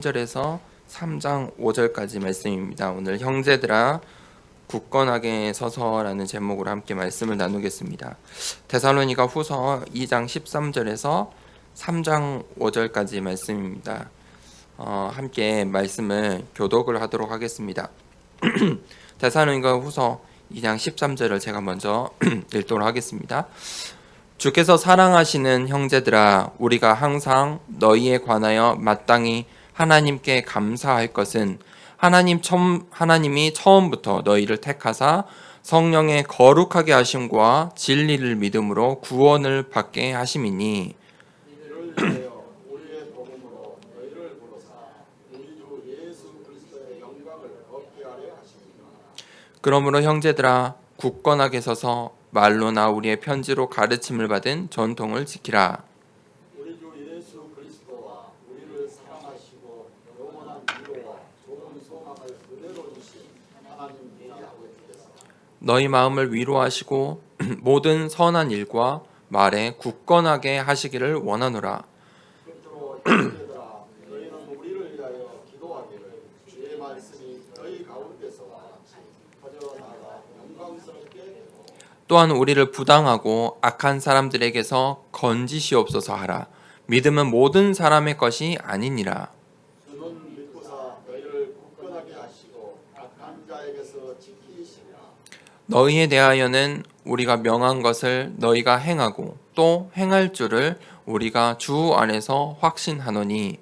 1절에서 3장 5절까지 말씀입니다. 오늘 형제들아 굳건하게 서서라는 제목으로 함께 말씀을 나누겠습니다. 데살로니가 후서 2장 13절에서 3장 5절까지 말씀입니다. 함께 말씀을 교독을 하도록 하겠습니다. 데살로니가 후서 2장 13절을 제가 먼저 읽도록 하겠습니다. 주께서 사랑하시는 형제들아, 우리가 항상 너희에 관하여 마땅히 하나님께 감사할 것은 하나님이 처음부터 너희를 택하사 성령의 거룩하게 하심과 진리를 믿음으로 구원을 받게 하심이니, 그러므로 형제들아 굳건하게 서서 말로나 우리의 편지로 가르침을 받은 전통을 지키라. 우리 주 예수 그리스도와 우리를 사랑하시고 영원한 위로와 좋은 소망을 그대로 주신 하나님 아버지께서 너희 마음을 위로하시고 모든 선한 일과 말에 굳건하게 하시기를 원하노라. 끝으로 형제들아 너희는 우리를 위하여 기도하기를 주의 말씀이 너희 가운데서와 같이 퍼져나가 영광스럽게 되고 또한 우리를 부당하고 악한 사람들에게서 건지시옵소서 하라. 믿음은 모든 사람의 것이 아니니라. 주는 믿고사 너희를 굳건하게 하시고 악한 자에게서 지키시리라. 너희에 대하여는 우리가 명한 것을 너희가 행하고 또 행할 줄을 우리가 주 안에서 확신하노니,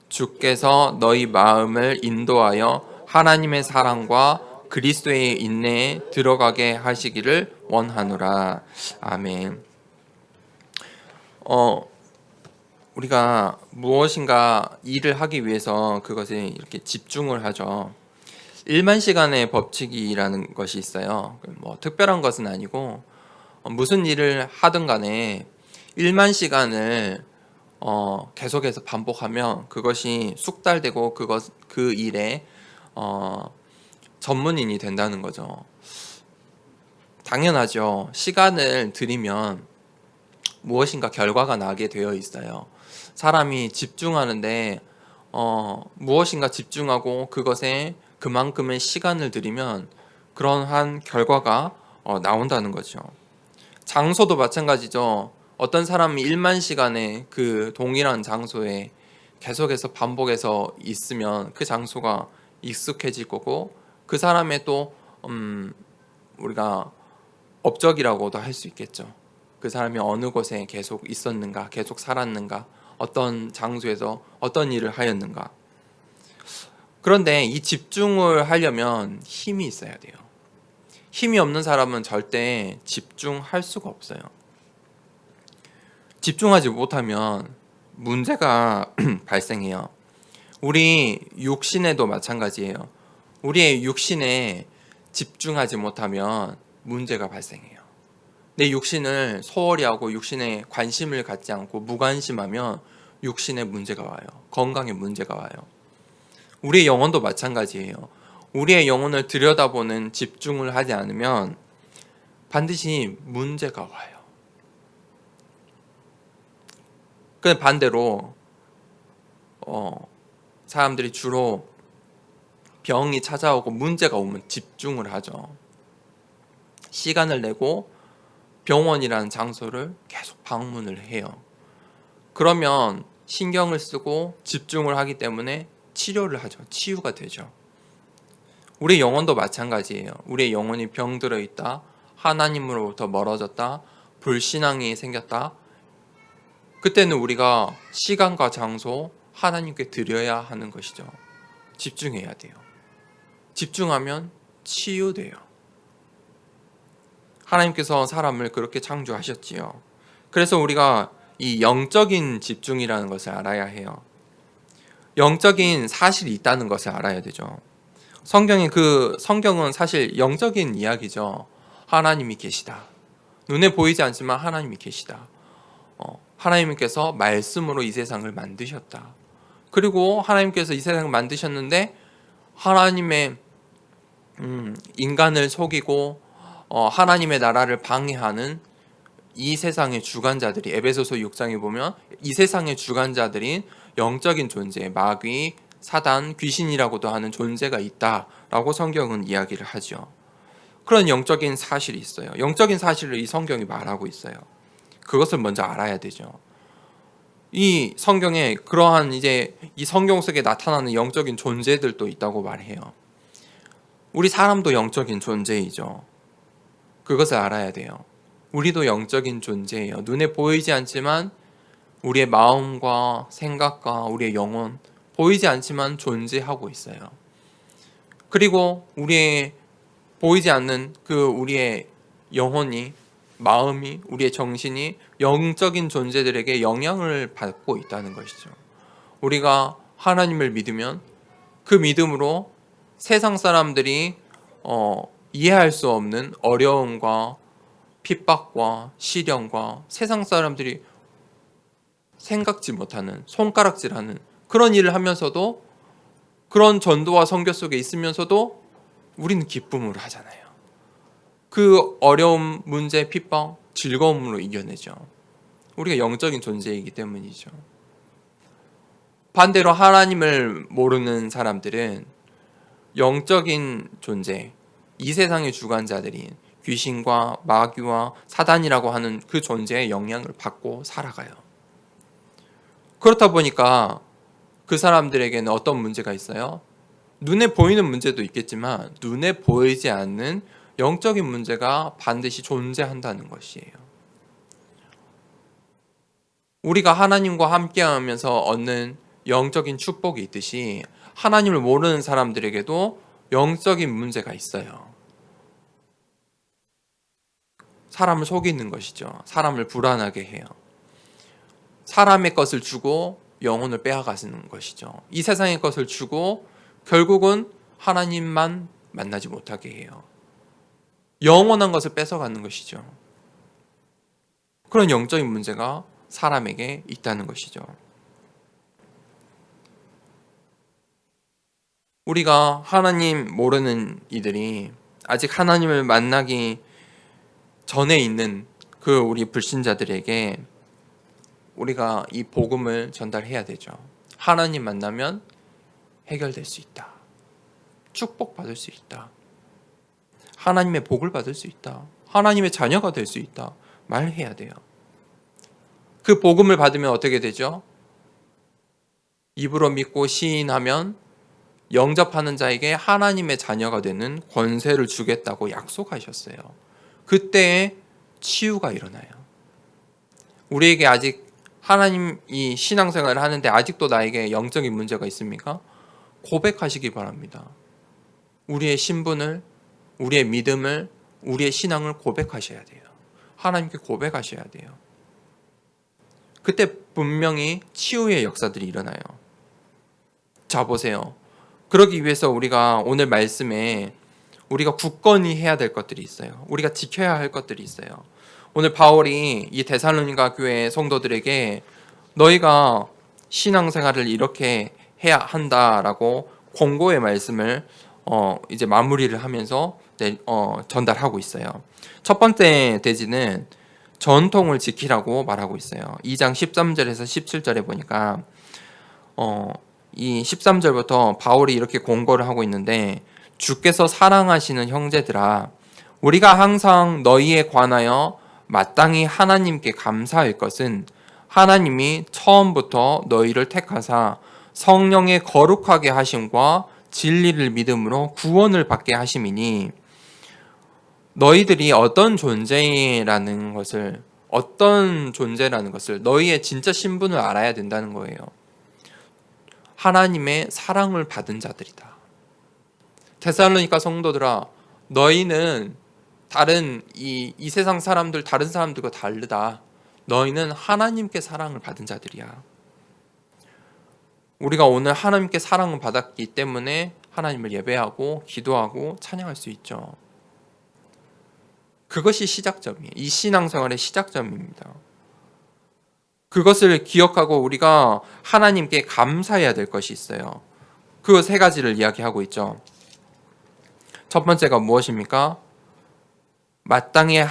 주께서 너희 마음을 인도하여 하나님의 사랑과 그리스도의 인내에 들어가게 하시기를 원하노라. 아멘. 우리가 무엇인가 일을 하기 위해서 그것에 이렇게 집중을 하죠. 1만 시간의 법칙이라는 것이 있어요. 뭐 특별한 것은 아니고 무슨 일을 하든 간에 1만 시간을 계속해서 반복하면 그것이 숙달되고 그 일에 전문인이 된다는 거죠. 당연하죠. 시간을 들이면 무엇인가 결과가 나게 되어 있어요. 사람이 집중하는데 무엇인가 집중하고 그것에 그만큼의 시간을 들이면 그러한 결과가 나온다는 거죠. 장소도 마찬가지죠. 어떤 사람이 1만 시간에 그 동일한 장소에 계속해서 반복해서 있으면 그 장소가 익숙해질 거고, 그 사람의 또 우리가 업적이라고도 할 수 있겠죠. 그 사람이 어느 곳에 계속 있었는가, 계속 살았는가, 어떤 장소에서 어떤 일을 하였는가. 그런데 이 집중을 하려면 힘이 있어야 돼요. 힘이 없는 사람은 절대 집중할 수가 없어요. 집중하지 못하면 문제가 발생해요. 우리 육신에도 마찬가지예요. 우리의 육신에 집중하지 못하면 문제가 발생해요. 내 육신을 소홀히 하고 육신에 관심을 갖지 않고 무관심하면 육신에 문제가 와요. 건강에 문제가 와요. 우리의 영혼도 마찬가지예요. 우리의 영혼을 들여다보는 집중을 하지 않으면 반드시 문제가 와요. 근데 반대로 사람들이 주로 병이 찾아오고 문제가 오면 집중을 하죠. 시간을 내고 병원이라는 장소를 계속 방문을 해요. 그러면 신경을 쓰고 집중을 하기 때문에 치료를 하죠. 치유가 되죠. 우리의 영혼도 마찬가지예요. 우리의 영혼이 병들어 있다, 하나님으로부터 멀어졌다, 불신앙이 생겼다, 그때는 우리가 시간과 장소 하나님께 드려야 하는 것이죠. 집중해야 돼요. 집중하면 치유돼요. 하나님께서 사람을 그렇게 창조하셨지요. 그래서 우리가 이 영적인 집중이라는 것을 알아야 해요. 영적인 사실이 있다는 것을 알아야 되죠. 성경은 사실 영적인 이야기죠. 하나님이 계시다. 눈에 보이지 않지만 하나님이 계시다. 하나님께서 말씀으로 이 세상을 만드셨다. 그리고 하나님께서 이 세상을 만드셨는데 하나님의 인간을 속이고 하나님의 나라를 방해하는 이 세상의 주관자들이, 에베소서 6장에 보면 이 세상의 주관자들인 영적인 존재, 마귀, 사단, 귀신이라고도 하는 존재가 있다라고 성경은 이야기를 하죠. 그런 영적인 사실이 있어요. 영적인 사실을 이 성경이 말하고 있어요. 그것을 먼저 알아야 되죠. 이 성경에 그러한 이제 이 성경 속에 나타나는 영적인 존재들도 있다고 말해요. 우리 사람도 영적인 존재이죠. 그것을 알아야 돼요. 우리도 영적인 존재예요. 눈에 보이지 않지만 우리의 마음과 생각과 우리의 영혼 보이지 않지만 존재하고 있어요. 그리고 우리의 보이지 않는 우리의 영혼이, 마음이, 우리의 정신이 영적인 존재들에게 영향을 받고 있다는 것이죠. 우리가 하나님을 믿으면 그 믿음으로 세상 사람들이 이해할 수 없는 어려움과 핍박과 시련과 세상 사람들이 생각지 못하는 손가락질하는 그런 일을 하면서도, 그런 전도와 선교 속에 있으면서도 우리는 기쁨으로 하잖아요. 그 어려움, 문제, 핍박, 즐거움으로 이겨내죠. 우리가 영적인 존재이기 때문이죠. 반대로 하나님을 모르는 사람들은 영적인 존재, 이 세상의 주관자들인 귀신과 마귀와 사단이라고 하는 그 존재의 영향을 받고 살아가요. 그렇다 보니까 그 사람들에게는 어떤 문제가 있어요? 눈에 보이는 문제도 있겠지만 눈에 보이지 않는 영적인 문제가 반드시 존재한다는 것이에요. 우리가 하나님과 함께하면서 얻는 영적인 축복이 있듯이 하나님을 모르는 사람들에게도 영적인 문제가 있어요. 사람을 속이는 것이죠. 사람을 불안하게 해요. 사람의 것을 주고 영혼을 빼앗아가는 것이죠. 이 세상의 것을 주고 결국은 하나님만 만나지 못하게 해요. 영원한 것을 뺏어가는 것이죠. 그런 영적인 문제가 사람에게 있다는 것이죠. 우리가 하나님 모르는 이들이 아직 하나님을 만나기 전에 있는 우리 불신자들에게 우리가 이 복음을 전달해야 되죠. 하나님 만나면 해결될 수 있다. 축복받을 수 있다. 하나님의 복을 받을 수 있다. 하나님의 자녀가 될 수 있다. 말해야 돼요. 그 복음을 받으면 어떻게 되죠? 입으로 믿고 시인하면 영접하는 자에게 하나님의 자녀가 되는 권세를 주겠다고 약속하셨어요. 그때에 치유가 일어나요. 우리에게 아직 하나님이 신앙생활을 하는데 아직도 나에게 영적인 문제가 있습니까? 고백하시기 바랍니다. 우리의 신분을, 우리의 믿음을, 우리의 신앙을 고백하셔야 돼요. 하나님께 고백하셔야 돼요. 그때 분명히 치유의 역사들이 일어나요. 자, 보세요. 그러기 위해서 우리가 오늘 말씀에 우리가 굳건히 해야 될 것들이 있어요. 우리가 지켜야 할 것들이 있어요. 오늘 바울이 이 데살로니가 교회 성도들에게 너희가 신앙생활을 이렇게 해야 한다라고 권고의 말씀을 이제 마무리를 하면서 전달하고 있어요. 첫 번째 대지는 전통을 지키라고 말하고 있어요. 2장 13절에서 17절에 보니까 이 13절부터 바울이 이렇게 권고를 하고 있는데, 주께서 사랑하시는 형제들아, 우리가 항상 너희에 관하여 마땅히 하나님께 감사할 것은 하나님이 처음부터 너희를 택하사 성령의 거룩하게 하심과 진리를 믿음으로 구원을 받게 하심이니, 너희들이 어떤 존재라는 것을 너희의 진짜 신분을 알아야 된다는 거예요. 하나님의 사랑을 받은 자들이다. 데살로니가 성도들아, 너희는 다른 이 세상 사람들, 다른 사람들과 다르다. 너희는 하나님께 사랑을 받은 자들이야. 우리가 오늘 하나님께 사랑을 받았기 때문에 하나님을 예배하고 기도하고 찬양할 수 있죠. 그것이 시작점이에요. 이 신앙생활의 시작점입니다. 그것을 기억하고 우리가 하나님께 감사해야 될 것이 있어요. 그 세 가지를 이야기하고 있죠. 첫 번째가 무엇입니까? 마땅히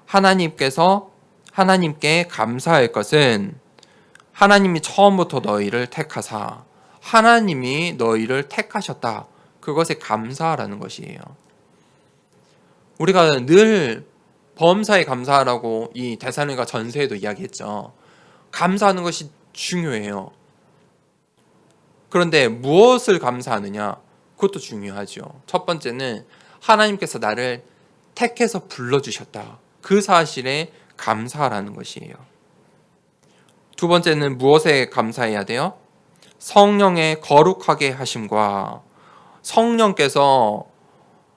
하나님께 감사할 것은 하나님이 처음부터 너희를 택하사, 하나님이 너희를 택하셨다. 그것에 감사하라는 것이에요. 우리가 늘 범사에 감사하라고 이 데살로니가 전서에도 이야기했죠. 감사하는 것이 중요해요. 그런데 무엇을 감사하느냐? 그것도 중요하죠. 첫 번째는 하나님께서 나를 택해서 불러주셨다. 그 사실에 감사하라는 것이에요. 두 번째는 무엇에 감사해야 돼요? 성령의 거룩하게 하심과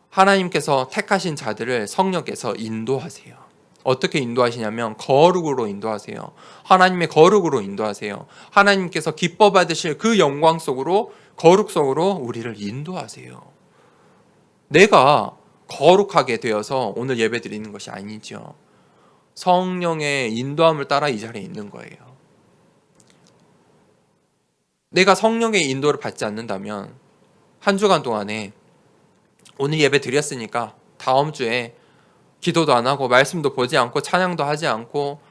하나님께서 택하신 자들을 성령께서 인도하세요. 어떻게 인도하시냐면 거룩으로 인도하세요. 하나님의 거룩으로 인도하세요. 하나님께서 기뻐 받으실 그 영광 속으로, 거룩 속으로 우리를 인도하세요. 내가 거룩하게 되어서 오늘 예배 드리는 것이 아니죠. 성령의 인도함을 따라 이 자리에 있는 거예요. 내가 성령의 인도를 받지 않는다면 한 주간 동안에 오늘 예배 드렸으니까 다음 주에 기도도 안 하고 말씀도 보지 않고 찬양도 하지 않고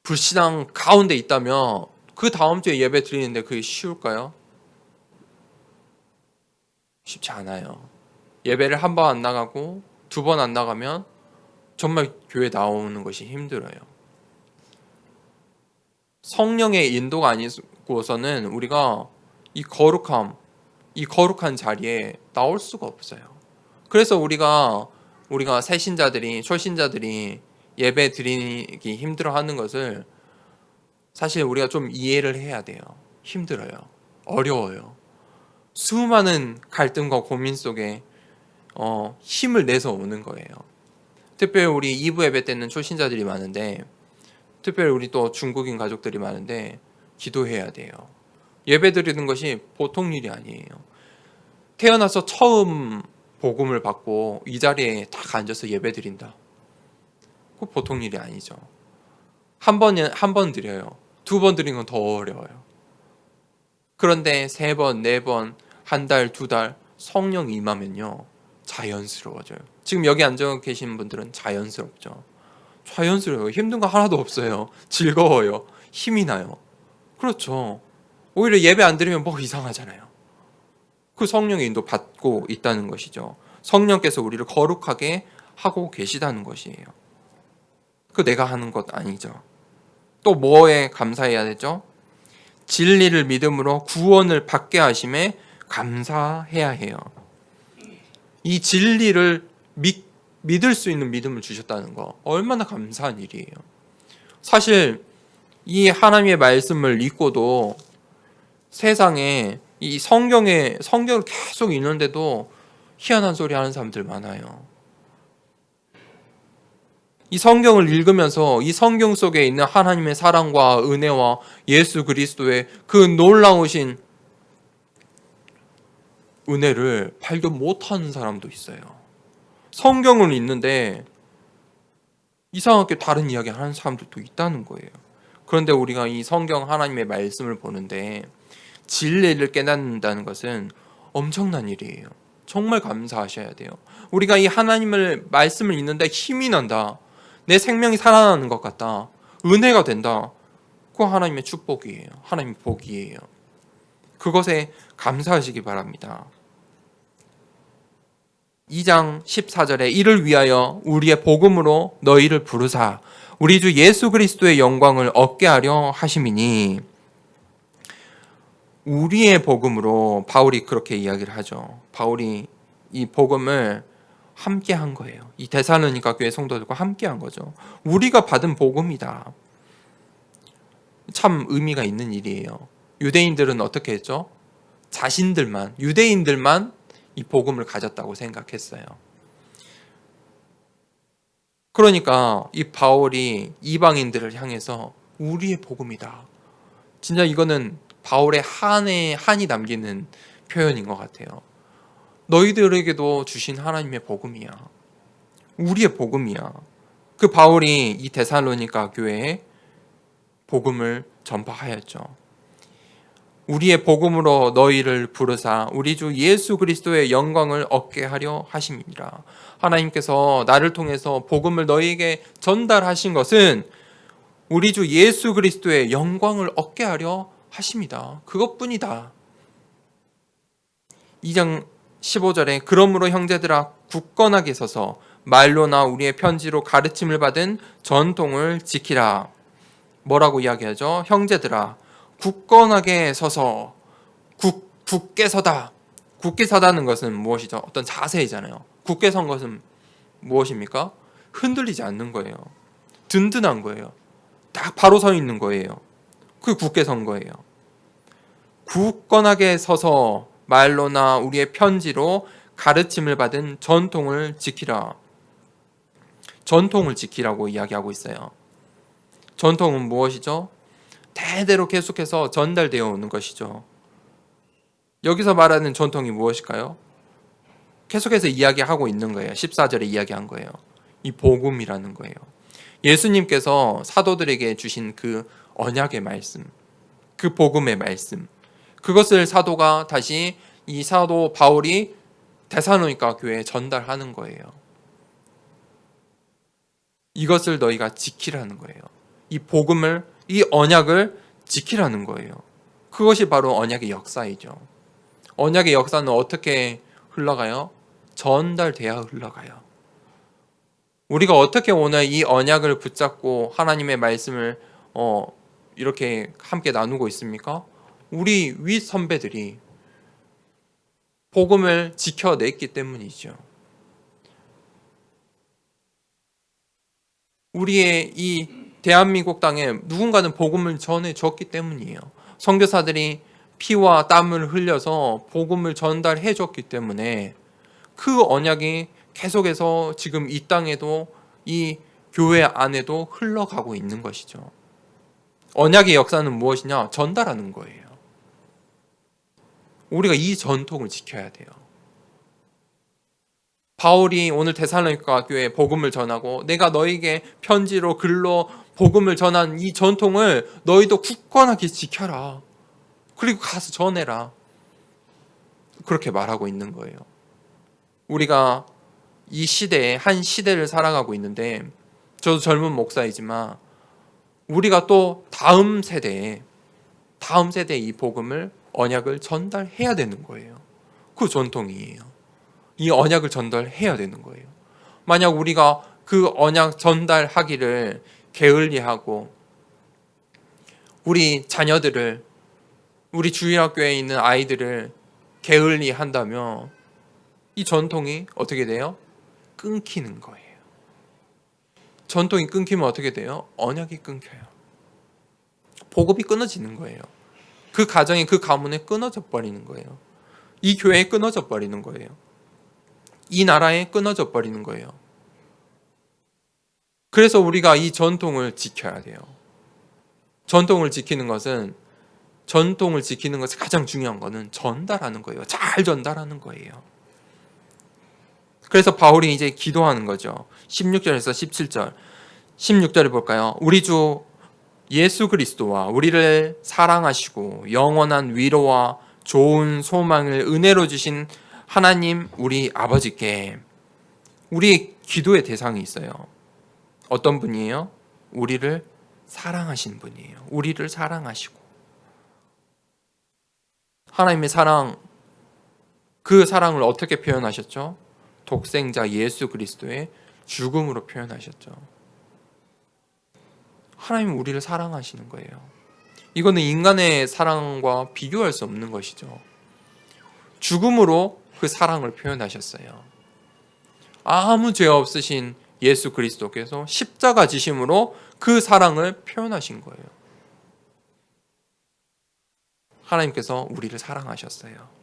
불신앙 가운데 있다면 그 다음 주에 예배 드리는데 그게 쉬울까요? 쉽지 않아요. 예배를 한 번 안 나가고 두 번 안 나가면 정말 교회 나오는 것이 힘들어요. 성령의 인도가 아니고서는 우리가 이 거룩한 자리에 나올 수가 없어요. 그래서 우리가 새신자들이, 초신자들이 예배 드리기 힘들어하는 것을 사실 우리가 좀 이해를 해야 돼요. 힘들어요. 어려워요. 수많은 갈등과 고민 속에 힘을 내서 오는 거예요. 특별히 우리 2부 예배 때는 초신자들이 많은데, 특별히 우리 또 중국인 가족들이 많은데 기도해야 돼요. 예배 드리는 것이 보통 일이 아니에요. 태어나서 처음 복음을 받고 이 자리에 딱 앉아서 예배 드린다. 그 보통 일이 아니죠. 한 번 드려요. 두 번 드리는 건 더 어려워요. 그런데 세 번, 네 번, 한 달, 두 달 성령 임하면요 자연스러워져요. 지금 여기 앉아 계신 분들은 자연스럽죠. 자연스러워요. 힘든 거 하나도 없어요. 즐거워요. 힘이 나요. 그렇죠. 오히려 예배 안 드리면 뭐 이상하잖아요. 그 성령의 인도 받고 있다는 것이죠. 성령께서 우리를 거룩하게 하고 계시다는 것이에요. 그 내가 하는 것 아니죠. 또 뭐에 감사해야 되죠? 진리를 믿음으로 구원을 받게 하심에 감사해야 해요. 이 진리를 믿을 수 있는 믿음을 주셨다는 거 얼마나 감사한 일이에요. 사실 이 하나님의 말씀을 읽고도 세상에 이 성경을 계속 읽는데도 희한한 소리 하는 사람들 많아요. 이 성경을 읽으면서 이 성경 속에 있는 하나님의 사랑과 은혜와 예수 그리스도의 그 놀라우신 은혜를 발견 못하는 사람도 있어요. 성경을 읽는데 이상하게 다른 이야기 하는 사람들도 있다는 거예요. 그런데 우리가 이 성경 하나님의 말씀을 보는데 진리를 깨닫는다는 것은 엄청난 일이에요. 정말 감사하셔야 돼요. 우리가 이 하나님의 말씀을 읽는데 힘이 난다. 내 생명이 살아나는 것 같다. 은혜가 된다. 그거 하나님의 축복이에요. 하나님의 복이에요. 그것에 감사하시기 바랍니다. 2장 14절에 이를 위하여 우리의 복음으로 너희를 부르사 우리 주 예수 그리스도의 영광을 얻게 하려 하심이니, 우리의 복음으로 바울이 그렇게 이야기를 하죠. 바울이 이 복음을 함께 한 거예요. 이 데살로니가 교회 성도들과 함께 한 거죠. 우리가 받은 복음이다. 참 의미가 있는 일이에요. 유대인들은 어떻게 했죠? 유대인들만 이 복음을 가졌다고 생각했어요. 그러니까 이 바울이 이방인들을 향해서 우리의 복음이다. 진짜 이거는 바울의 한이 남기는 표현인 것 같아요. 너희들에게도 주신 하나님의 복음이야. 우리의 복음이야. 그 바울이 이 데살로니가 교회에 복음을 전파하였죠. 우리의 복음으로 너희를 부르사 우리 주 예수 그리스도의 영광을 얻게 하려 하심이니라. 하나님께서 나를 통해서 복음을 너희에게 전달하신 것은 우리 주 예수 그리스도의 영광을 얻게 하려 하십니다. 그것뿐이다. 2장 15절에 그러므로 형제들아 굳건하게 서서 말로나 우리의 편지로 가르침을 받은 전통을 지키라. 뭐라고 이야기하죠? 형제들아 굳건하게 서서 굳게 서다. 굳게 서다는 것은 무엇이죠? 어떤 자세이잖아요. 굳게 선 것은 무엇입니까? 흔들리지 않는 거예요. 든든한 거예요. 딱 바로 서 있는 거예요. 그게 굳게 선 거예요. 굳건하게 서서 말로나 우리의 편지로 가르침을 받은 전통을 지키라. 전통을 지키라고 이야기하고 있어요. 전통은 무엇이죠? 대대로 계속해서 전달되어 오는 것이죠. 여기서 말하는 전통이 무엇일까요? 계속해서 이야기하고 있는 거예요. 14절에 이야기한 거예요. 이 복음이라는 거예요. 예수님께서 사도들에게 주신 그 언약의 말씀, 그 복음의 말씀, 그것을 사도가 다시 이 사도 바울이 데살로니가 교회에 전달하는 거예요. 이것을 너희가 지키라는 거예요. 이 복음을, 이 언약을 지키라는 거예요. 그것이 바로 언약의 역사이죠. 언약의 역사는 어떻게 흘러가요? 전달돼야 흘러가요. 우리가 어떻게 오늘 이 언약을 붙잡고 하나님의 말씀을 이렇게 함께 나누고 있습니까? 우리 윗 선배들이 복음을 지켜냈기 때문이죠. 우리의 이 대한민국 땅에 누군가는 복음을 전해줬기 때문이에요. 선교사들이 피와 땀을 흘려서 복음을 전달해 줬기 때문에 그 언약이 계속해서 지금 이 땅에도 이 교회 안에도 흘러가고 있는 것이죠. 언약의 역사는 무엇이냐? 전달하는 거예요. 우리가 이 전통을 지켜야 돼요. 바울이 오늘 데살로니가 교회에 복음을 전하고 내가 너에게 편지로 글로 복음을 전한 이 전통을 너희도 굳건하게 지켜라. 그리고 가서 전해라. 그렇게 말하고 있는 거예요. 우리가 이 시대에 한 시대를 살아가고 있는데 저도 젊은 목사이지만 우리가 또 다음 세대에 이 복음을 언약을 전달해야 되는 거예요. 그 전통이에요. 이 언약을 전달해야 되는 거예요. 만약 우리가 그 언약 전달하기를 게을리하고 우리 자녀들을 우리 주일학교에 있는 아이들을 게을리한다면 이 전통이 어떻게 돼요? 끊기는 거예요. 전통이 끊기면 어떻게 돼요? 언약이 끊겨요. 복음이 끊어지는 거예요. 그 가정이 그 가문에 끊어져 버리는 거예요. 이 교회에 끊어져 버리는 거예요. 이 나라에 끊어져 버리는 거예요. 그래서 우리가 이 전통을 지켜야 돼요. 전통을 지키는 것은 가장 중요한 거는 전달하는 거예요. 잘 전달하는 거예요. 그래서 바울이 이제 기도하는 거죠. 16절에서 17절. 16절을 볼까요? 우리 주 예수 그리스도와 우리를 사랑하시고 영원한 위로와 좋은 소망을 은혜로 주신 하나님 우리 아버지께 우리의 기도의 대상이 있어요. 어떤 분이에요? 우리를 사랑하신 분이에요. 우리를 사랑하시고 하나님의 사랑, 그 사랑을 어떻게 표현하셨죠? 독생자 예수 그리스도의 죽음으로 표현하셨죠. 하나님은 우리를 사랑하시는 거예요. 이거는 인간의 사랑과 비교할 수 없는 것이죠. 죽음으로 그 사랑을 표현하셨어요. 아무 죄 없으신 예수 그리스도께서 십자가 지심으로 그 사랑을 표현하신 거예요. 하나님께서 우리를 사랑하셨어요.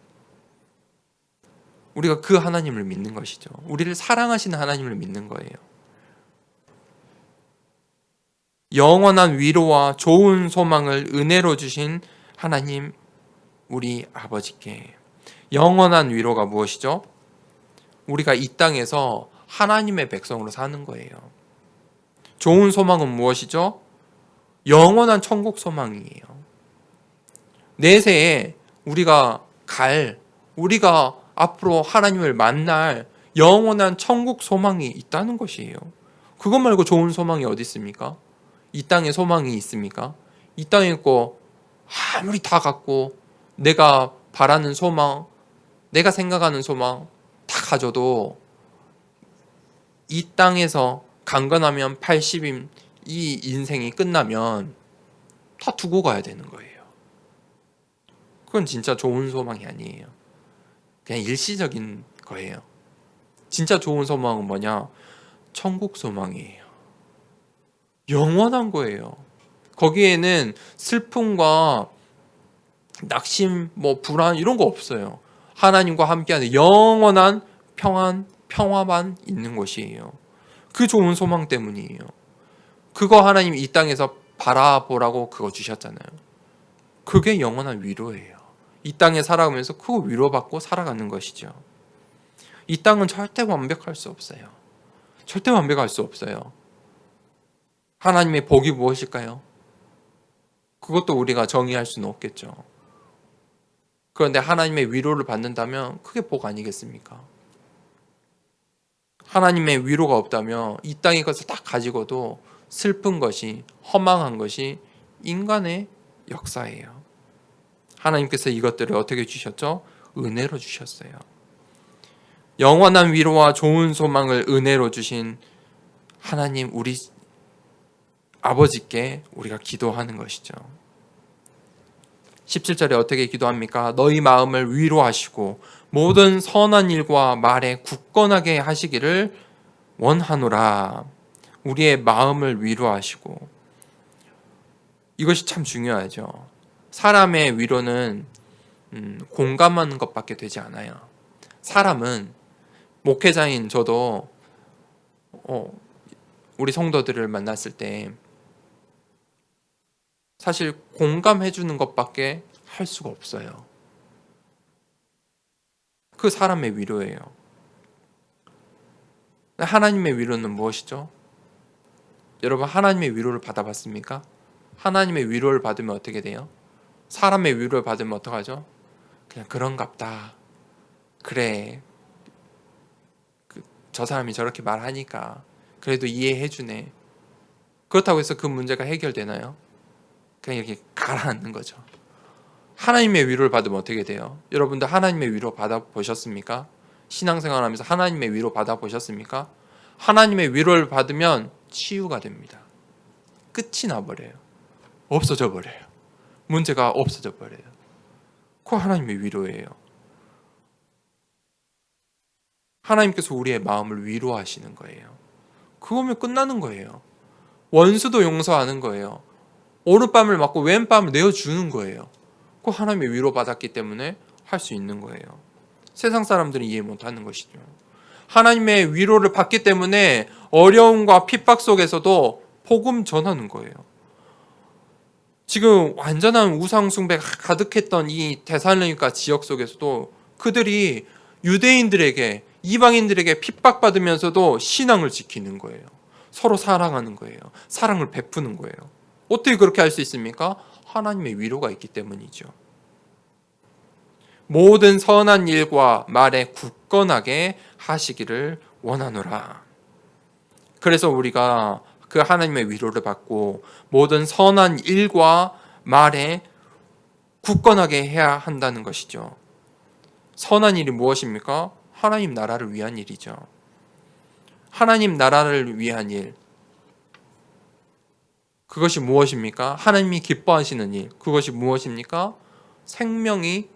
우리가 그 하나님을 믿는 것이죠. 우리를 사랑하시는 하나님을 믿는 거예요. 영원한 위로와 좋은 소망을 은혜로 주신 하나님 우리 아버지께. 영원한 위로가 무엇이죠? 우리가 이 땅에서 하나님의 백성으로 사는 거예요. 좋은 소망은 무엇이죠? 영원한 천국 소망이에요. 내세에 우리가 앞으로 하나님을 만날 영원한 천국 소망이 있다는 것이에요. 그것 말고 좋은 소망이 어디 있습니까? 이 땅에 소망이 있습니까? 이 땅에 있고 아무리 다 갖고 내가 바라는 소망, 내가 생각하는 소망 다 가져도 이 땅에서 강건하면 80인 이 인생이 끝나면 다 두고 가야 되는 거예요. 그건 진짜 좋은 소망이 아니에요. 그냥 일시적인 거예요. 진짜 좋은 소망은 뭐냐? 천국 소망이에요. 영원한 거예요. 거기에는 슬픔과 낙심, 불안 이런 거 없어요. 하나님과 함께하는 영원한 평화만 있는 것이에요. 그 좋은 소망 때문이에요. 그거 하나님이 이 땅에서 바라보라고 그거 주셨잖아요. 그게 영원한 위로예요. 이 땅에 살아가면서 그거 위로받고 살아가는 것이죠. 이 땅은 절대 완벽할 수 없어요. 절대 완벽할 수 없어요. 하나님의 복이 무엇일까요? 그것도 우리가 정의할 수는 없겠죠. 그런데 하나님의 위로를 받는다면 그게 복 아니겠습니까? 하나님의 위로가 없다면 이 땅의 것을 딱 가지고도 슬픈 것이, 허망한 것이 인간의 역사예요. 하나님께서 이것들을 어떻게 주셨죠? 은혜로 주셨어요. 영원한 위로와 좋은 소망을 은혜로 주신 하나님, 우리 아버지께 우리가 기도하는 것이죠. 17절에 어떻게 기도합니까? 너희 마음을 위로하시고 모든 선한 일과 말에 굳건하게 하시기를 원하노라. 우리의 마음을 위로하시고, 이것이 참 중요하죠. 사람의 위로는 공감하는 것밖에 되지 않아요. 사람은, 목회자인 저도 우리 성도들을 만났을 때 사실 공감해 주는 것밖에 할 수가 없어요. 그 사람의 위로예요. 하나님의 위로는 무엇이죠? 여러분, 하나님의 위로를 받아봤습니까? 하나님의 위로를 받으면 어떻게 돼요? 사람의 위로를 받으면 어떡하죠? 그냥 그런갑다. 그래, 저 사람이 저렇게 말하니까 그래도 이해해주네. 그렇다고 해서 그 문제가 해결되나요? 그냥 이렇게 가라앉는 거죠. 하나님의 위로를 받으면 어떻게 돼요? 여러분들 하나님의 위로 받아보셨습니까? 신앙생활하면서 하나님의 위로 받아보셨습니까? 하나님의 위로를 받으면 치유가 됩니다. 끝이 나버려요. 없어져 버려요. 문제가 없어져 버려요. 그거 하나님의 위로예요. 하나님께서 우리의 마음을 위로하시는 거예요. 그거면 끝나는 거예요. 원수도 용서하는 거예요. 오른밤을 맞고 왼밤을 내어주는 거예요. 그거 하나님의 위로받았기 때문에 할 수 있는 거예요. 세상 사람들은 이해 못하는 것이죠. 하나님의 위로를 받기 때문에 어려움과 핍박 속에서도 복음 전하는 거예요. 지금 완전한 우상 숭배가 가득했던 이 데살로니가 지역 속에서도 그들이 유대인들에게, 이방인들에게 핍박받으면서도 신앙을 지키는 거예요. 서로 사랑하는 거예요. 사랑을 베푸는 거예요. 어떻게 그렇게 할 수 있습니까? 하나님의 위로가 있기 때문이죠. 모든 선한 일과 말에 굳건하게 하시기를 원하노라. 그래서 우리가 그 하나님의 위로를 받고 모든 선한 일과 말에 굳건하게 해야 한다는 것이죠. 선한 일이 무엇입니까? 하나님 나라를 위한 일이죠. 하나님 나라를 위한 일. 그것이 무엇입니까? 하나님이 기뻐하시는 일. 그것이 무엇입니까? 생명이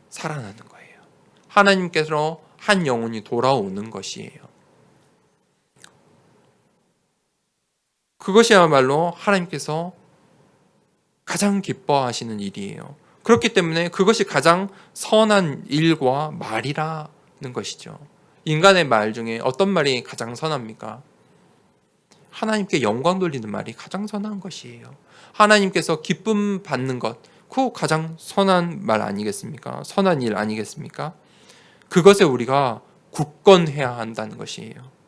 살아나는 거예요. 하나님께서 한 영혼이 돌아오는 것이에요. 그것이야말로 하나님께서 가장 기뻐하시는 일이에요. 그렇기 때문에 그것이 가장 선한 일과 말이라는 것이죠. 인간의 말 중에 어떤 말이 가장 선합니까? 하나님께 영광 돌리는 말이 가장 선한 것이에요. 하나님께서 기쁨 받는 것, 그 가장 선한 말 아니겠습니까? 선한 일 아니겠습니까? 그것에 우리가 굳건해야 한다는 것이에요.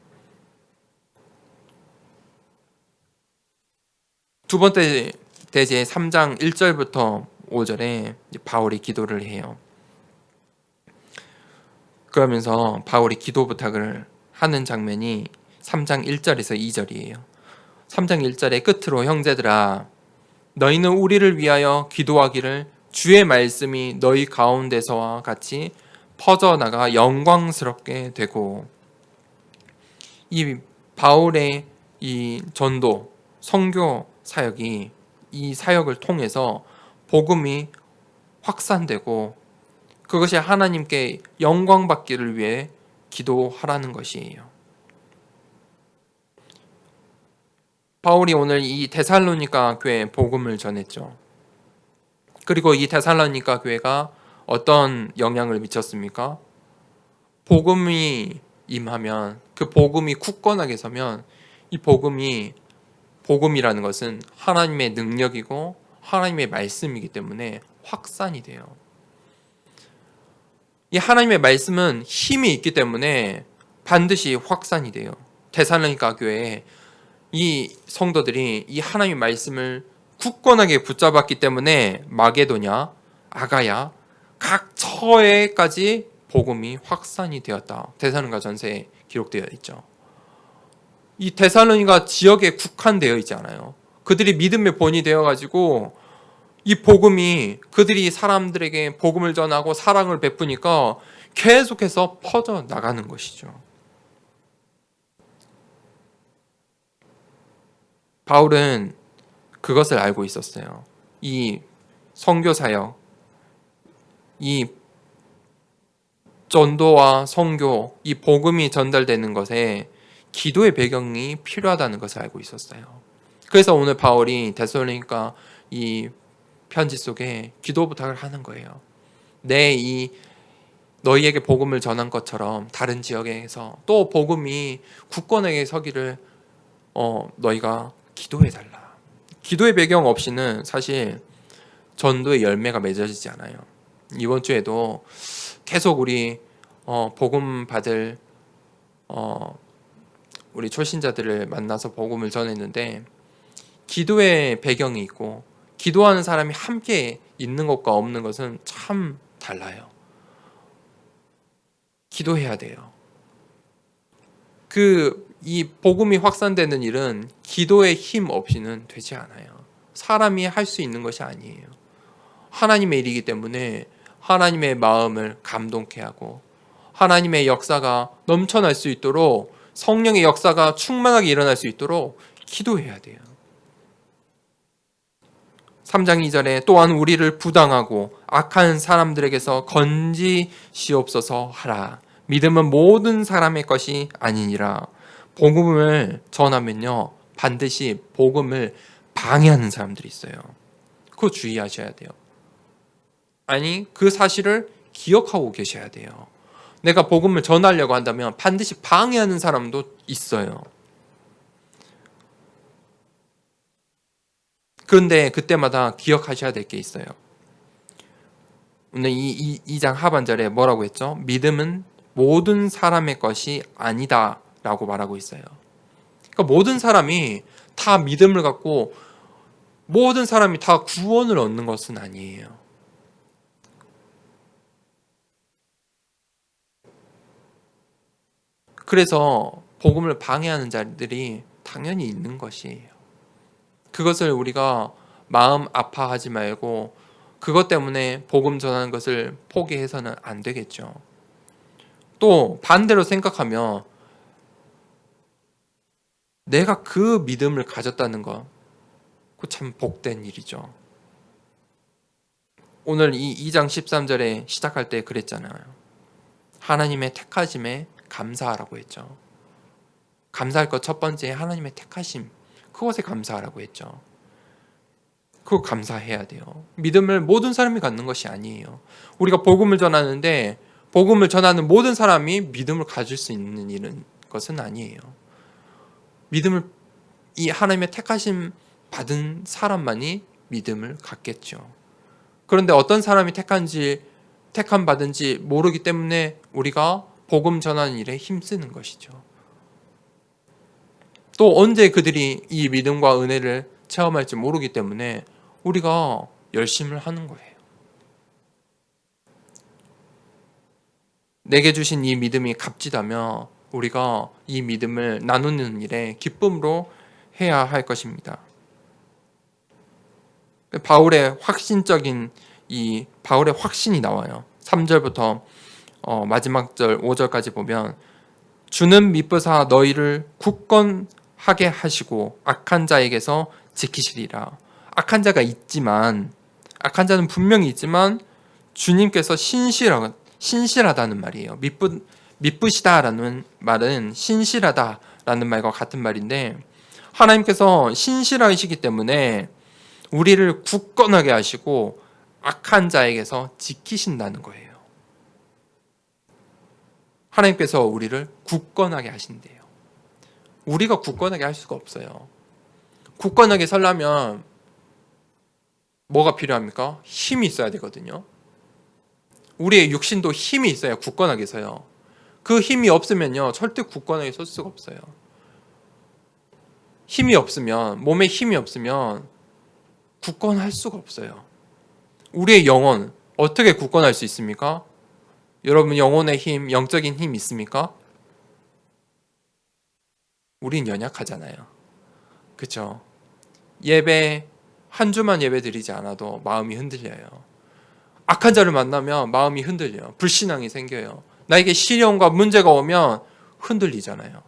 두 번째 대제 3장 1절부터 5절에 바울이 기도를 해요. 그러면서 바울이 기도 부탁을 하는 장면이 3장 1절에서 2절이에요. 3장 1절의 끝으로 형제들아 너희는 우리를 위하여 기도하기를 주의 말씀이 너희 가운데서와 같이 퍼져나가 영광스럽게 되고. 이 바울의 이 전도, 선교 사역이 이 사역을 통해서 복음이 확산되고 그것이 하나님께 영광 받기를 위해 기도하라는 것이에요. 바울이 오늘 이 데살로니가 교회에 복음을 전했죠. 그리고 이 데살로니가 교회가 어떤 영향을 미쳤습니까? 복음이 임하면, 그 복음이 굳건하게 서면, 이 복음이라는 것은 하나님의 능력이고 하나님의 말씀이기 때문에 확산이 돼요. 이 하나님의 말씀은 힘이 있기 때문에 반드시 확산이 돼요. 데살로니가 교회에 이 성도들이 이 하나님의 말씀을 굳건하게 붙잡았기 때문에 마게도냐, 아가야, 각 처에까지 복음이 확산이 되었다. 데살로니가 전서에 기록되어 있죠. 이 데살로니가 지역에 국한되어 있지 않아요. 그들이 믿음의 본이 되어가지고 이 복음이, 그들이 사람들에게 복음을 전하고 사랑을 베푸니까 계속해서 퍼져 나가는 것이죠. 바울은 그것을 알고 있었어요. 이 선교 사역, 이 전도와 선교, 이 복음이 전달되는 것에 기도의 배경이 필요하다는 것을 알고 있었어요. 그래서 오늘 바울이 데살로니가 이 편지 속에 기도 부탁을 하는 거예요. 너희에게 복음을 전한 것처럼 다른 지역에서 또 복음이 굳건하게 서기를 너희가 기도해달라. 기도의 배경 없이는 사실 전도의 열매가 맺어지지 않아요. 이번 주에도 계속 우리 복음 받을 우리 초신자들을 만나서 복음을 전했는데, 기도의 배경이 있고 기도하는 사람이 함께 있는 것과 없는 것은 참 달라요. 기도해야 돼요. 이 복음이 확산되는 일은 기도의 힘 없이는 되지 않아요. 사람이 할 수 있는 것이 아니에요. 하나님의 일이기 때문에 하나님의 마음을 감동케 하고 하나님의 역사가 넘쳐날 수 있도록, 성령의 역사가 충만하게 일어날 수 있도록 기도해야 돼요. 3장 2절에 또한 우리를 부당하고 악한 사람들에게서 건지시옵소서 하라. 믿음은 모든 사람의 것이 아니니라. 복음을 전하면요, 반드시 복음을 방해하는 사람들이 있어요. 그거 주의하셔야 돼요. 아니, 그 사실을 기억하고 계셔야 돼요. 내가 복음을 전하려고 한다면 반드시 방해하는 사람도 있어요. 그런데 그때마다 기억하셔야 될 게 있어요. 오늘 이 2장 하반절에 뭐라고 했죠? 믿음은 모든 사람의 것이 아니다 라고 말하고 있어요. 그러니까 모든 사람이 다 믿음을 갖고 모든 사람이 다 구원을 얻는 것은 아니에요. 그래서 복음을 방해하는 자들이 당연히 있는 것이에요. 그것을 우리가 마음 아파하지 말고 그것 때문에 복음 전하는 것을 포기해서는 안 되겠죠. 또 반대로 생각하면 내가 그 믿음을 가졌다는 거, 그거 참 복된 일이죠. 오늘 이 2장 13절에 시작할 때 그랬잖아요. 하나님의 택하심에 감사하라고 했죠. 감사할 것 첫 번째, 하나님의 택하심, 그것에 감사하라고 했죠. 그거 감사해야 돼요. 믿음을 모든 사람이 갖는 것이 아니에요. 우리가 복음을 전하는데 복음을 전하는 모든 사람이 믿음을 가질 수 있는 일은 것은 아니에요. 믿음을, 이 하나님의 택하심 받은 사람만이 믿음을 갖겠죠. 그런데 어떤 사람이 택함 받은지 모르기 때문에 우리가 복음 전하는 일에 힘쓰는 것이죠. 또 언제 그들이 이 믿음과 은혜를 체험할지 모르기 때문에 우리가 열심을 하는 거예요. 내게 주신 이 믿음이 값지다며 우리가 이 믿음을 나누는 일에 기쁨으로 해야 할 것입니다. 바울의 확신적인 이 바울의 확신이 나와요. 3절부터 마지막 절 5절까지 보면 주는 미쁘사 너희를 굳건하게 하시고 악한 자에게서 지키시리라. 악한 자가 있지만 악한 자는 분명히 있지만 주님께서 신실하다는 말이에요. 미쁘시다라는 말은 신실하다라는 말과 같은 말인데 하나님께서 신실하시기 때문에 우리를 굳건하게 하시고 악한 자에게서 지키신다는 거예요. 하나님께서 우리를 굳건하게 하신대요. 우리가 굳건하게 할 수가 없어요. 굳건하게 서려면 뭐가 필요합니까? 힘이 있어야 되거든요. 우리의 육신도 힘이 있어야 굳건하게 서요. 그 힘이 없으면요, 절대 굳건하게 설 수가 없어요. 힘이 없으면, 몸에 힘이 없으면 굳건할 수가 없어요. 우리의 영혼, 어떻게 굳건할 수 있습니까? 여러분, 영혼의 힘, 영적인 힘 있습니까? 우린 연약하잖아요. 그렇죠? 예배, 한 주만 예배 드리지 않아도 마음이 흔들려요. 악한 자를 만나면 마음이 흔들려요. 불신앙이 생겨요. 나에게 시련과 문제가 오면 흔들리잖아요.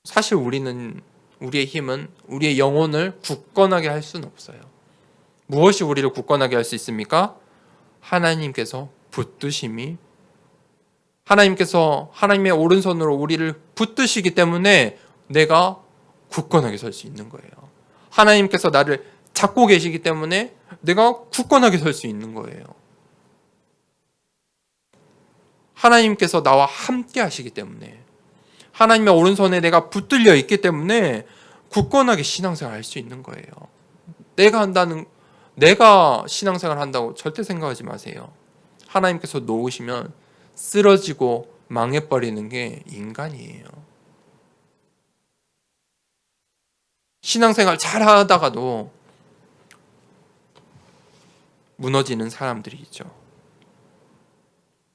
사실 우리의 힘은 우리의 영혼을 굳건하게 할 수는 없어요. 무엇이 우리를 굳건하게 할 수 있습니까? 하나님께서 붙드심이 하나님께서 하나님의 오른손으로 우리를 붙드시기 때문에 내가 굳건하게 설 수 있는 거예요. 하나님께서 나를 잡고 계시기 때문에 내가 굳건하게 설 수 있는 거예요. 하나님께서 나와 함께 하시기 때문에 하나님의 오른손에 내가 붙들려 있기 때문에 굳건하게 신앙생활 할 수 있는 거예요. 내가 신앙생활 한다고 절대 생각하지 마세요. 하나님께서 놓으시면 쓰러지고 망해버리는 게 인간이에요. 신앙생활 잘 하다가도 무너지는 사람들이 있죠.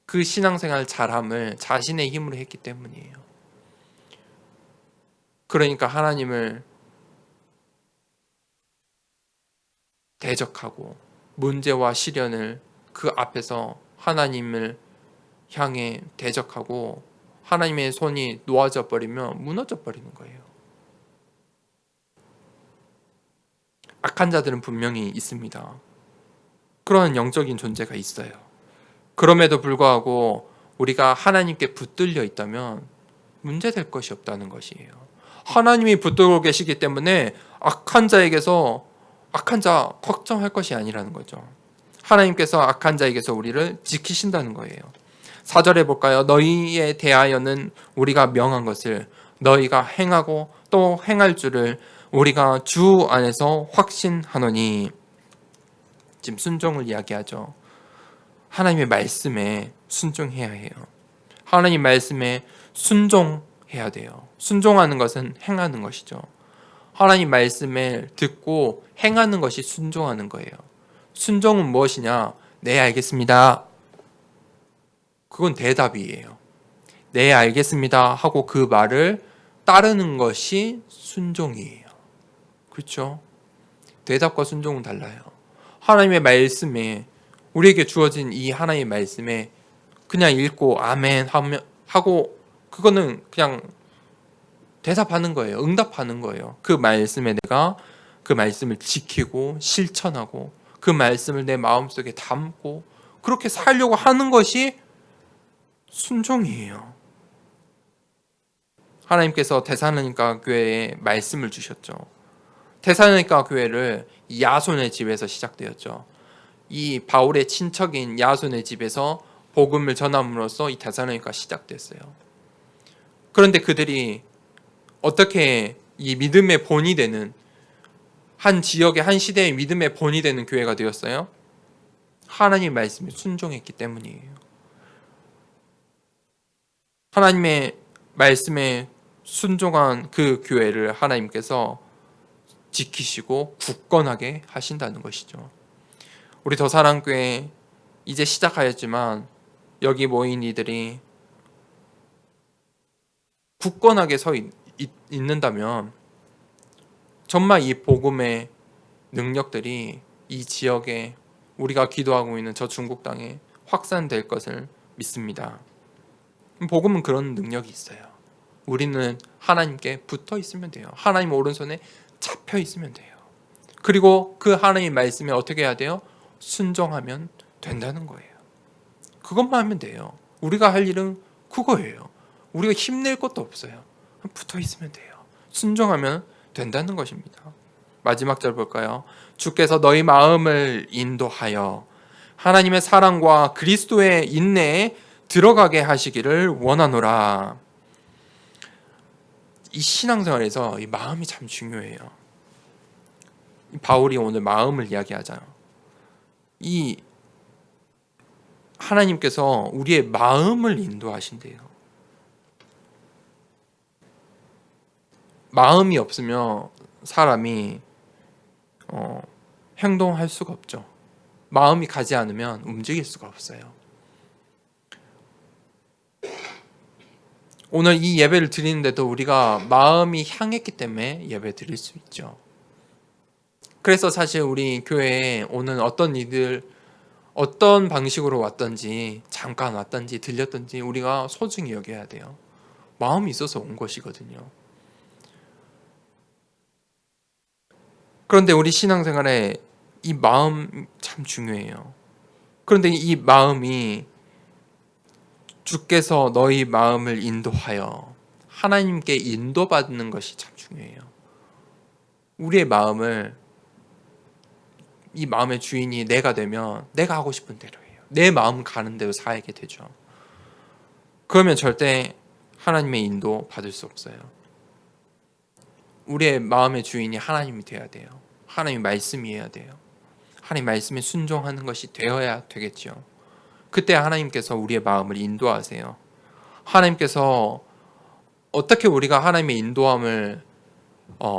그 신앙생활 잘함을 자신의 힘으로 했기 때문이에요. 그러니까 하나님을 대적하고 문제와 시련을 그 앞에서 하나님을 향해 대적하고 하나님의 손이 놓아져 버리면 무너져 버리는 거예요. 악한 자들은 분명히 있습니다. 그런 영적인 존재가 있어요. 그럼에도 불구하고 우리가 하나님께 붙들려 있다면 문제될 것이 없다는 것이에요. 하나님이 붙들고 계시기 때문에 악한 자 걱정할 것이 아니라는 거죠. 하나님께서 악한 자에게서 우리를 지키신다는 거예요. 4절에 볼까요? 너희에 대하여는 우리가 명한 것을 너희가 행하고 또 행할 줄을 우리가 주 안에서 확신하노니. 지금 순종을 이야기하죠. 하나님의 말씀에 순종해야 해요. 하나님 말씀에 순종해야 돼요. 순종하는 것은 행하는 것이죠. 하나님 말씀을 듣고 행하는 것이 순종하는 거예요. 순종은 무엇이냐? 네, 알겠습니다. 그건 대답이에요. 네, 알겠습니다 하고 그 말을 따르는 것이 순종이에요. 그렇죠? 대답과 순종은 달라요. 하나님의 말씀에 우리에게 주어진 이 하나님의 말씀에 그냥 읽고 아멘 하고 그거는 그냥 대답하는 거예요. 응답하는 거예요. 그 말씀에 내가 그 말씀을 지키고 실천하고 그 말씀을 내 마음속에 담고 그렇게 살려고 하는 것이 순종이에요. 하나님께서 데살로니가 교회에 말씀을 주셨죠. 데살로니가 교회를 야손의 집에서 시작되었죠. 이 바울의 친척인 야손의 집에서 복음을 전함으로써 이 데살로니가 시작됐어요. 그런데 그들이 어떻게 이 믿음의 본이 되는 한 지역의 한 시대의 믿음의 본이 되는 교회가 되었어요? 하나님의 말씀에 순종했기 때문이에요. 하나님의 말씀에 순종한 그 교회를 하나님께서 지키시고 굳건하게 하신다는 것이죠. 우리 더사랑교회 이제 시작하였지만 여기 모인 이들이 굳건하게 서 있는다면 정말 이 복음에 능력들이 이 지역에 우리가 기도하고 있는 저 중국 땅에 확산될 것을 믿습니다. 복음은 그런 능력이 있어요. 우리는 하나님께 붙어 있으면 돼요. 하나님 오른손에 잡혀 있으면 돼요. 그리고 그 하나님의 말씀에 어떻게 해야 돼요? 순종하면 된다는 거예요. 그것만 하면 돼요. 우리가 할 일은 그거예요. 우리가 힘낼 것도 없어요. 붙어 있으면 돼요. 순종하면 된다는 것입니다. 마지막 절 볼까요? 주께서 너희 마음을 인도하여 하나님의 사랑과 그리스도의 인내에 들어가게 하시기를 원하노라. 이 신앙생활에서 이 마음이 참 중요해요. 바울이 오늘 마음을 이야기하잖아요. 이 하나님께서 우리의 마음을 인도하신대요. 마음이 없으면 사람이 행동할 수가 없죠. 마음이 가지 않으면 움직일 수가 없어요. 오늘 이 예배를 드리는데도 우리가 마음이 향했기 때문에 예배 드릴 수 있죠. 그래서 사실 우리 교회에 오는 어떤 이들 어떤 방식으로 왔던지 잠깐 왔던지 들렸던지 우리가 소중히 여겨야 돼요. 마음이 있어서 온 것이거든요. 그런데 우리 신앙생활에 이 마음 참 중요해요. 그런데 이 마음이 주께서 너희 마음을 인도하여 하나님께 인도받는 것이 참 중요해요. 우리의 마음을 이 마음의 주인이 내가 되면 내가 하고 싶은 대로 해요. 내 마음 가는 대로 살게 되죠. 그러면 절대 하나님의 인도 받을 수 없어요. 우리의 마음의 주인이 하나님이 되어야 돼요. 하나님의 말씀이어야 돼요. 하나님 말씀에 순종하는 것이 되어야 되겠죠. 그때 하나님께서 우리의 마음을 인도하세요. 하나님께서 어떻게 우리가 하나님의 인도함을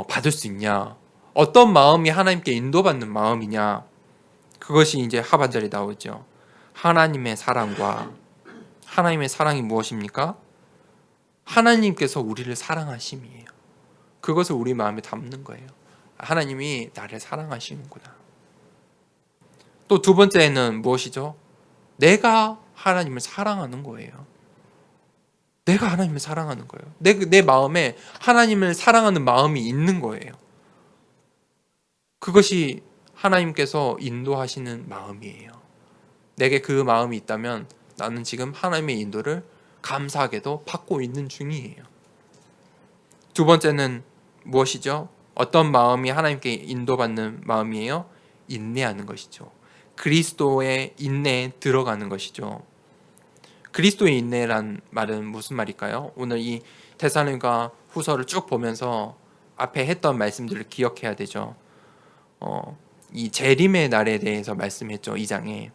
받을 수 있냐? 어떤 마음이 하나님께 인도받는 마음이냐? 그것이 이제 하반절에 나오죠. 하나님의 사랑과 하나님의 사랑이 무엇입니까? 하나님께서 우리를 사랑하심이에요. 그것을 우리 마음에 담는 거예요. 하나님이 나를 사랑하시는구나. 또 두 번째는 무엇이죠? 내가 하나님을 사랑하는 거예요. 내가 하나님을 사랑하는 거예요. 내 마음에 하나님을 사랑하는 마음이 있는 거예요. 그것이 하나님께서 인도하시는 마음이에요. 내게 그 마음이 있다면 나는 지금 하나님의 인도를 감사하게도 받고 있는 중이에요. 두 번째는 무엇이죠? 어떤 마음이 하나님께 인도받는 마음이에요? 인내하는 것이죠. 그리스도의 인내에 들어가는 것이죠. 그리스도의 인내란 말은 무슨 말일까요? 오늘 이 데살로니가 후서를 쭉 보면서 앞에 했던 말씀들을 기억해야 되죠. 이 재림의 날에 대해서 말씀했죠. 2장에.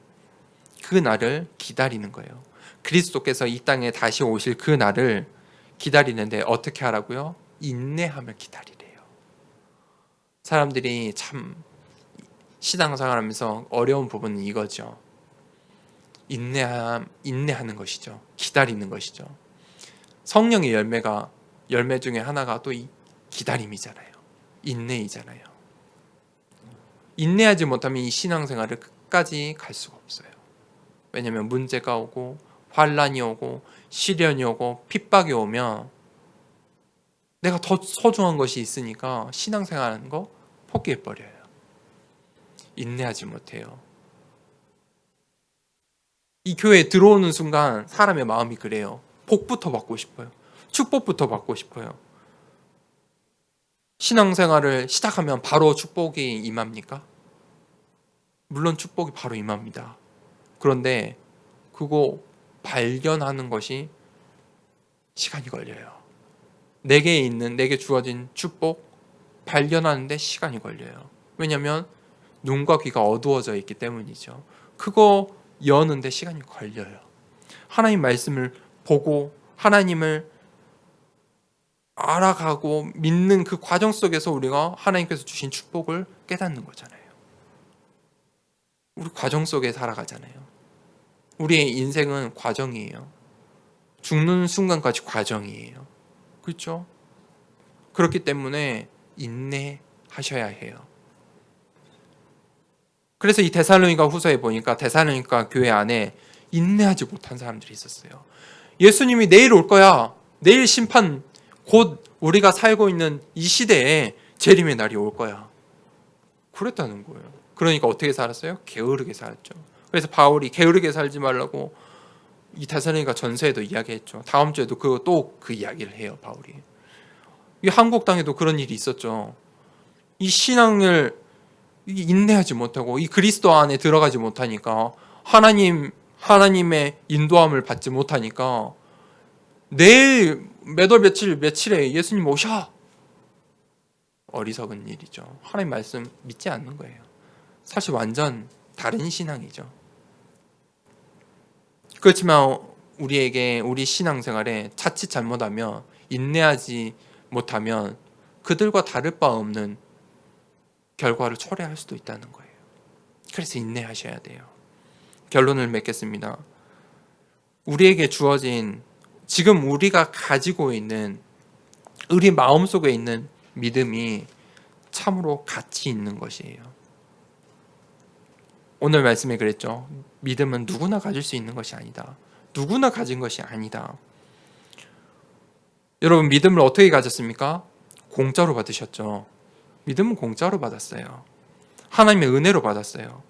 그 날을 기다리는 거예요. 그리스도께서 이 땅에 다시 오실 그 날을 기다리는데 어떻게 하라고요? 인내하며 기다리래요. 사람들이 참 신앙생활하면서 어려운 부분은 이거죠. 인내하는 것이죠. 기다리는 것이죠. 성령의 열매 중에 하나가 또 이 기다림이잖아요. 인내이잖아요. 인내하지 못하면 이 신앙생활을 끝까지 갈 수가 없어요. 왜냐하면 문제가 오고 환란이 오고 시련이 오고 핍박이 오면 내가 더 소중한 것이 있으니까 신앙생활하는 거 포기해버려요. 인내하지 못해요. 이 교회에 들어오는 순간 사람의 마음이 그래요. 복부터 받고 싶어요. 축복부터 받고 싶어요. 신앙생활을 시작하면 바로 축복이 임합니까? 물론 축복이 바로 임합니다. 그런데 그거 발견하는 것이 시간이 걸려요. 내게 주어진 축복 발견하는데 시간이 걸려요. 왜냐하면 눈과 귀가 어두워져 있기 때문이죠. 그거 여는데 시간이 걸려요. 하나님 말씀을 보고 하나님을 알아가고 믿는 그 과정 속에서 우리가 하나님께서 주신 축복을 깨닫는 거잖아요. 우리 과정 속에 살아가잖아요. 우리의 인생은 과정이에요. 죽는 순간까지 과정이에요. 그렇죠? 그렇기 때문에 인내하셔야 해요. 그래서 이 데살로니가 후서에 보니까 데살로니가 교회 안에 인내하지 못한 사람들이 있었어요. 예수님이 내일 올 거야. 내일 심판, 곧 우리가 살고 있는 이 시대에 재림의 날이 올 거야. 그랬다는 거예요. 그러니까 어떻게 살았어요? 게으르게 살았죠. 그래서 바울이 게으르게 살지 말라고 이 데살로니가 전서에도 이야기했죠. 다음 주에도 또 그 이야기를 해요, 바울이. 이 한국 땅에도 그런 일이 있었죠. 이 신앙을 인내하지 못하고 이 그리스도 안에 들어가지 못하니까 하나님의 인도함을 받지 못하니까 내일 몇 월 며칠에 예수님 오셔. 어리석은 일이죠. 하나님 말씀 믿지 않는 거예요. 사실 완전 다른 신앙이죠. 그렇지만 우리 신앙생활에 자칫 잘못하면 인내하지 못하면 그들과 다를 바 없는 결과를 초래할 수도 있다는 거예요. 그래서 인내하셔야 돼요. 결론을 맺겠습니다. 우리에게 주어진 지금 우리가 가지고 있는 우리 마음속에 있는 믿음이 참으로 가치 있는 것이에요. 오늘 말씀에 그랬죠. 믿음은 누구나 가질 수 있는 것이 아니다. 누구나 가진 것이 아니다. 여러분, 믿음을 어떻게 가졌습니까? 공짜로 받으셨죠. 믿음은 공짜로 받았어요. 하나님의 은혜로 받았어요.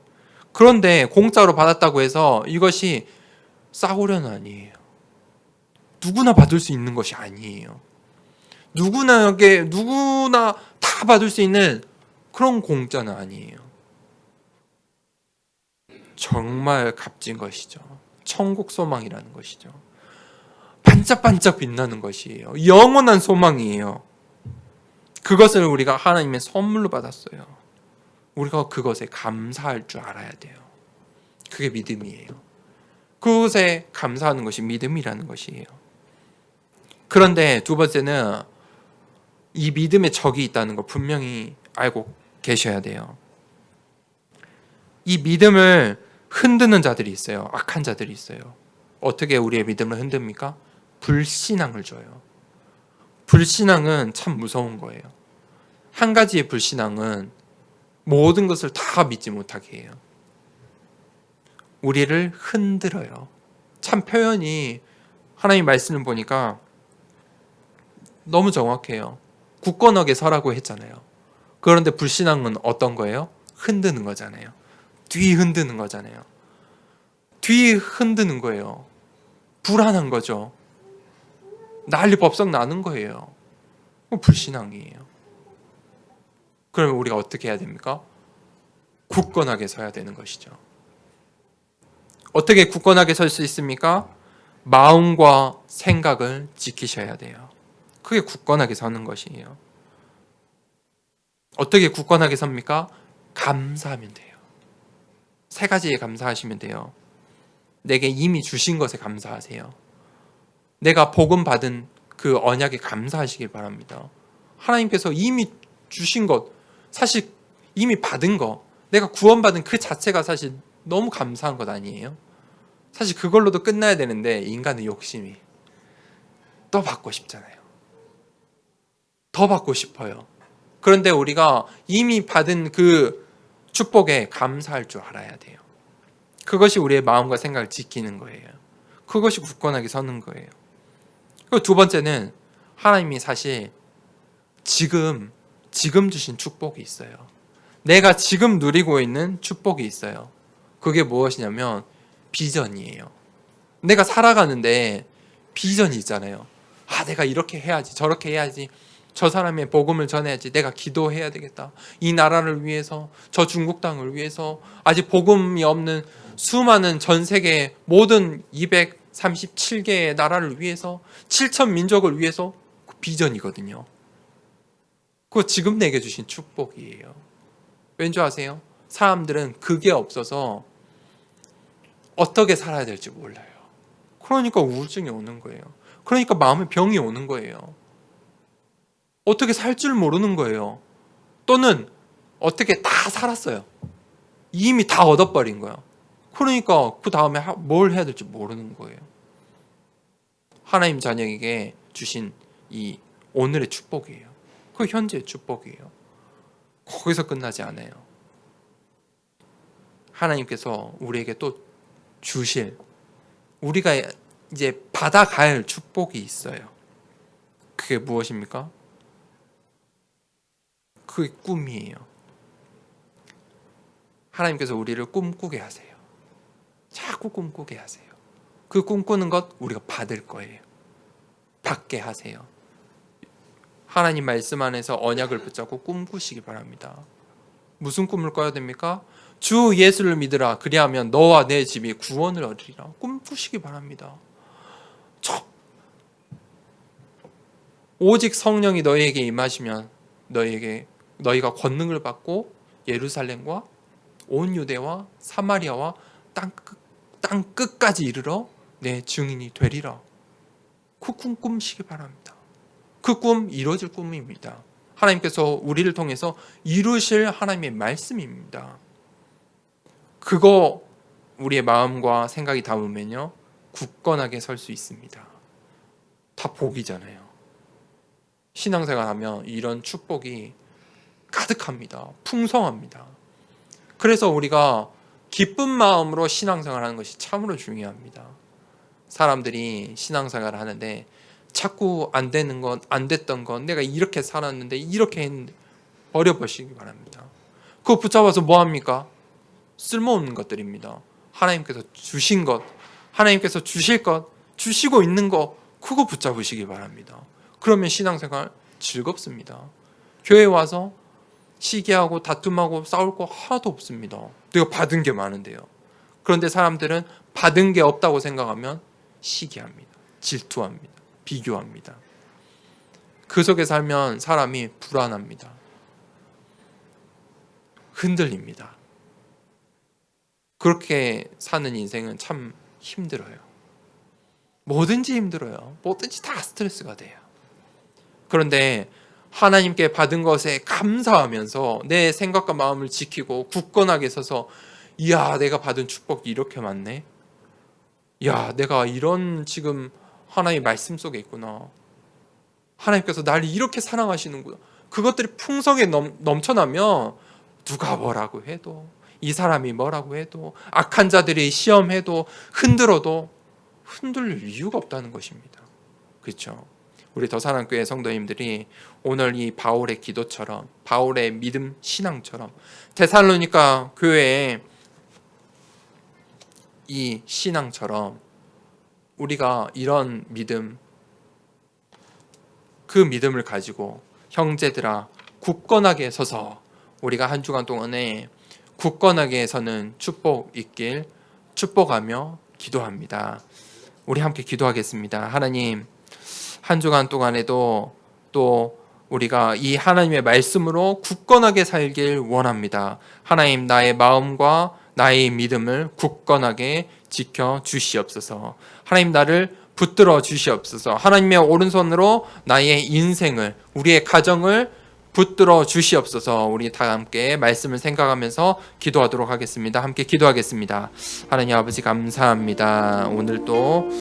그런데 공짜로 받았다고 해서 이것이 싸구려는 아니에요. 누구나 받을 수 있는 것이 아니에요. 누구나 다 받을 수 있는 그런 공짜는 아니에요. 정말 값진 것이죠. 천국 소망이라는 것이죠. 반짝반짝 빛나는 것이에요. 영원한 소망이에요. 그것을 우리가 하나님의 선물로 받았어요. 우리가 그것에 감사할 줄 알아야 돼요. 그게 믿음이에요. 그것에 감사하는 것이 믿음이라는 것이에요. 그런데 두 번째는 이 믿음의 적이 있다는 거 분명히 알고 계셔야 돼요. 이 믿음을 흔드는 자들이 있어요. 악한 자들이 있어요. 어떻게 우리의 믿음을 흔듭니까? 불신앙을 줘요. 불신앙은 참 무서운 거예요. 한 가지의 불신앙은 모든 것을 다 믿지 못하게 해요. 우리를 흔들어요. 참 표현이 하나님 말씀을 보니까 너무 정확해요. 굳건하게 서라고 했잖아요. 그런데 불신앙은 어떤 거예요? 흔드는 거잖아요. 뒤 흔드는 거잖아요. 뒤 흔드는 거예요. 불안한 거죠. 난리 법석 나는 거예요. 불신앙이에요. 그러면 우리가 어떻게 해야 됩니까? 굳건하게 서야 되는 것이죠. 어떻게 굳건하게 설 수 있습니까? 마음과 생각을 지키셔야 돼요. 그게 굳건하게 서는 것이에요. 어떻게 굳건하게 섭니까? 감사하면 돼요. 세 가지에 감사하시면 돼요. 내게 이미 주신 것에 감사하세요. 내가 복음 받은 그 언약에 감사하시길 바랍니다. 하나님께서 이미 주신 것, 사실 이미 받은 거, 내가 구원받은 그 자체가 사실 너무 감사한 것 아니에요? 사실 그걸로도 끝나야 되는데 인간의 욕심이 더 받고 싶잖아요. 더 받고 싶어요. 그런데 우리가 이미 받은 그 축복에 감사할 줄 알아야 돼요. 그것이 우리의 마음과 생각을 지키는 거예요. 그것이 굳건하게 서는 거예요. 그리고 두 번째는 하나님이 사실 지금 주신 축복이 있어요. 내가 지금 누리고 있는 축복이 있어요. 그게 무엇이냐면 비전이에요. 내가 살아가는데 비전이 있잖아요. 아, 내가 이렇게 해야지, 저렇게 해야지, 저 사람의 복음을 전해야지, 내가 기도해야 되겠다. 이 나라를 위해서, 저 중국 땅을 위해서, 아직 복음이 없는 수많은 전 세계 모든 237개의 나라를 위해서, 7천 민족을 위해서 그 비전이거든요. 그거 지금 내게 주신 축복이에요. 왠지 아세요? 사람들은 그게 없어서 어떻게 살아야 될지 몰라요. 그러니까 우울증이 오는 거예요. 그러니까 마음에 병이 오는 거예요. 어떻게 살 줄 모르는 거예요. 또는 어떻게 다 살았어요. 이미 다 얻어버린 거예요. 그러니까 그 다음에 뭘 해야 될지 모르는 거예요. 하나님 자녀에게 주신 이 오늘의 축복이에요. 그 현재의 축복이에요. 거기서 끝나지 않아요. 하나님께서 우리에게 또 주실, 우리가 이제 받아갈 축복이 있어요. 그게 무엇입니까? 그게 꿈이에요. 하나님께서 우리를 꿈꾸게 하세요. 자꾸 꿈꾸게 하세요. 그 꿈꾸는 것 우리가 받을 거예요. 받게 하세요. 하나님 말씀 안에서 언약을 붙잡고 꿈꾸시기 바랍니다. 무슨 꿈을 꿔야 됩니까? 주 예수를 믿으라. 그리하면 너와 내 집이 구원을 얻으리라. 꿈꾸시기 바랍니다. 오직 성령이 너희에게 임하시면 너희가 권능을 받고 예루살렘과 온 유대와 사마리아와 땅 끝까지 이르러 내 증인이 되리라. 그 꿈 꾸시기 바랍니다. 그 꿈 이루어질 꿈입니다. 하나님께서 우리를 통해서 이루실 하나님의 말씀입니다. 그거 우리의 마음과 생각이 닿으면요, 굳건하게 설 수 있습니다. 다 복이잖아요. 신앙생활 하면 이런 축복이 가득합니다. 풍성합니다. 그래서 우리가 기쁜 마음으로 신앙생활 하는 것이 참으로 중요합니다. 사람들이 신앙생활을 하는데 자꾸 안 되는 것, 안 됐던 것, 내가 이렇게 살았는데 이렇게 했는데 버려버리시기 바랍니다. 그거 붙잡아서 뭐합니까? 쓸모없는 것들입니다. 하나님께서 주신 것, 하나님께서 주실 것, 주시고 있는 것, 그거 붙잡으시기 바랍니다. 그러면 신앙생활 즐겁습니다. 교회 와서 시기하고 다툼하고 싸울 거 하나도 없습니다. 내가 받은 게 많은데요. 그런데 사람들은 받은 게 없다고 생각하면 시기합니다. 질투합니다. 비교합니다. 그 속에 살면 사람이 불안합니다. 흔들립니다. 그렇게 사는 인생은 참 힘들어요. 뭐든지 힘들어요. 뭐든지 다 스트레스가 돼요. 그런데 하나님께 받은 것에 감사하면서 내 생각과 마음을 지키고 굳건하게 서서, 이야, 내가 받은 축복이 이렇게 많네. 야, 내가 이런 지금 하나님의 말씀 속에 있구나. 하나님께서 나를 이렇게 사랑하시는구나. 그것들이 풍성에 넘쳐나면 누가 뭐라고 해도, 이 사람이 뭐라고 해도, 악한 자들이 시험해도, 흔들어도 흔들릴 이유가 없다는 것입니다. 그렇죠? 우리 더사랑교회 성도님들이 오늘 이 바울의 기도처럼, 바울의 믿음 신앙처럼 데살로니가 교회에 이 신앙처럼 우리가 이런 믿음, 그 믿음을 가지고 형제들아 굳건하게 서서 우리가 한 주간 동안에 굳건하게 서는 축복 있길 축복하며 기도합니다. 우리 함께 기도하겠습니다. 하나님, 한 주간 동안에도 또 우리가 이 하나님의 말씀으로 굳건하게 살길 원합니다. 하나님, 나의 마음과 나의 믿음을 굳건하게 지켜 주시옵소서. 하나님, 나를 붙들어 주시옵소서. 하나님의 오른손으로 나의 인생을, 우리의 가정을 붙들어 주시옵소서. 우리 다 함께 말씀을 생각하면서 기도하도록 하겠습니다. 함께 기도하겠습니다. 하나님 아버지, 감사합니다. 오늘도